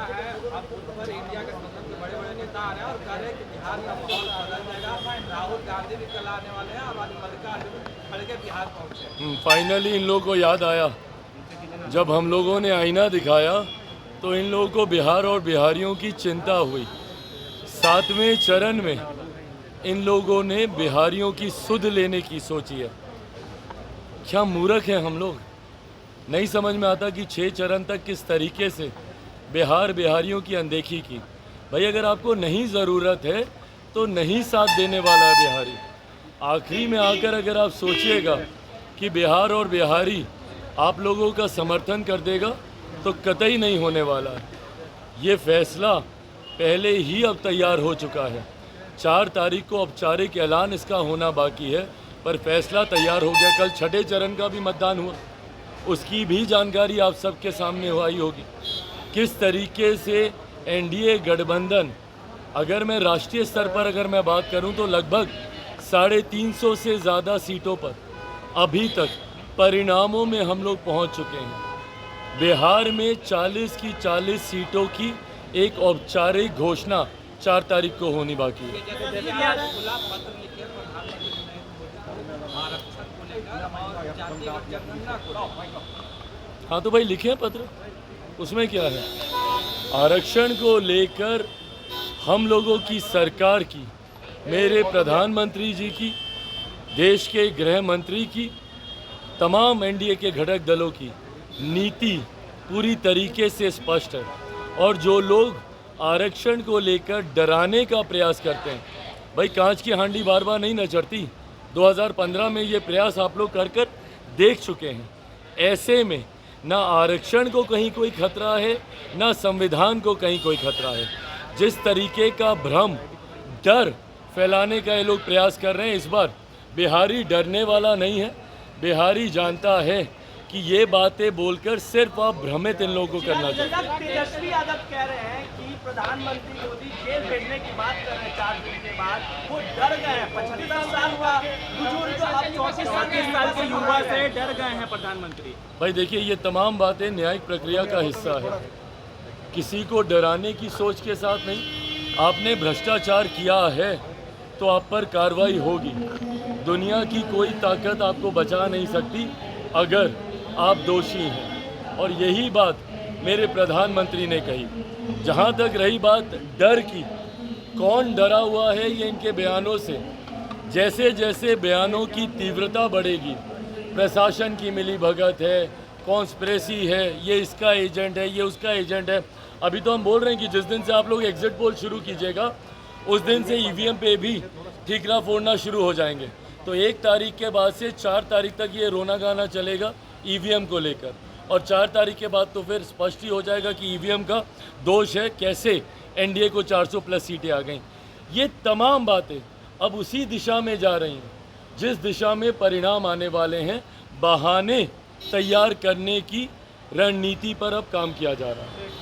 है, अब उस पर इंडिया गठबंधन के बड़े-बड़े नेता आ रहे हैं और कह रहे हैं कि बिहार का माहौल बदल जाएगा। राहुल गांधी भी कल आने वाले हैं और आज मल्लिकार्जुन खड़गे बिहार पहुंचे। फाइनली इन लोगों को याद आया, जब हम लोगों ने आईना दिखाया तो इन लोगों को बिहार और बिहारियों की चिंता हुई। 7वें चरण में इन लोगों ने बिहारियों की सुध लेने की सोची है। क्या मूर्ख हैं हम लोग, नहीं समझ में आता कि 6 चरण तक किस तरीके से बिहारियों की अनदेखी की। भाई अगर आपको नहीं ज़रूरत है तो नहीं साथ देने वाला है बिहारी। आखिरी में आकर अगर आप सोचिएगा कि बिहार और बिहारी आप लोगों का समर्थन कर देगा तो कतई नहीं होने वाला है। ये फैसला पहले ही अब तैयार हो चुका है। 4 तारीख को औपचारिक ऐलान इसका होना बाकी है, पर फैसला तैयार हो गया। कल 6ठे चरण का भी मतदान हुआ, उसकी भी जानकारी आप सबके सामने आई होगी। किस तरीके से एनडीए गठबंधन, अगर मैं राष्ट्रीय स्तर पर अगर मैं बात करूं तो लगभग 350 से ज़्यादा सीटों पर अभी तक परिणामों में हम लोग पहुंच चुके हैं। बिहार में 40 की 40 सीटों की एक औपचारिक घोषणा 4 तारीख को होनी बाकी है। खुला पत्र लिखे प्रधानमंत्री नरेंद्र मोदी को आरक्षण को लेकर और जातीय जनगणना को लेकर। हाँ तो भाई लिखे हैं पत्र, उसमें क्या है। आरक्षण को लेकर हम लोगों की सरकार की, मेरे प्रधानमंत्री जी की, देश के गृह मंत्री की, तमाम एनडीए के घटक दलों की नीति पूरी तरीके से स्पष्ट है। और जो लोग आरक्षण को लेकर डराने का प्रयास करते हैं, भाई कांच की हांडी बार बार नहीं न चढ़ती। 2015 में ये प्रयास आप लोग कर कर देख चुके हैं। ऐसे में ना आरक्षण को कहीं कोई खतरा है, ना संविधान को कहीं कोई खतरा है। जिस तरीके का भ्रम, डर फैलाने का ये लोग प्रयास कर रहे हैं, इस बार बिहारी डरने वाला नहीं है। बिहारी जानता है कि ये बातें बोलकर सिर्फ आप भ्रमित इन लोगों को करना चाहिए। तेजस्वी यादव कह रहे हैं कि प्रधानमंत्री मोदी जेल भेजने की बात कर रहे हैं 4 दिन के बाद, वो डर गए हैं। 75 साल हुआ बुजुर्ग, अब 34 साल के युवा से डर गए हैं प्रधानमंत्री। भाई देखिए, ये तमाम बातें न्यायिक प्रक्रिया का हिस्सा है, किसी को डराने की सोच के साथ नहीं। आपने भ्रष्टाचार किया है तो आप पर कार्रवाई होगी। दुनिया की कोई ताकत आपको बचा नहीं सकती अगर आप दोषी हैं। और यही बात मेरे प्रधानमंत्री ने कही। जहाँ तक रही बात डर की, कौन डरा हुआ है ये इनके बयानों से। जैसे जैसे बयानों की तीव्रता बढ़ेगी, प्रशासन की मिलीभगत है, कॉन्स्पिरेसी है, ये इसका एजेंट है, ये उसका एजेंट है। अभी तो हम बोल रहे हैं कि जिस दिन से आप लोग एग्जिट पोल शुरू कीजिएगा उस दिन से ईवीएम पे भी ठीकरा फोड़ना शुरू हो जाएंगे। तो 1 तारीख के बाद से 4 तारीख तक ये रोना गाना चलेगा ईवीएम को लेकर। और 4 तारीख के बाद तो फिर स्पष्ट ही हो जाएगा कि ईवीएम का दोष है, कैसे एनडीए को 400 प्लस सीटें आ गईं। ये तमाम बातें अब उसी दिशा में जा रही हैं जिस दिशा में परिणाम आने वाले हैं। बहाने तैयार करने की रणनीति पर अब काम किया जा रहा है।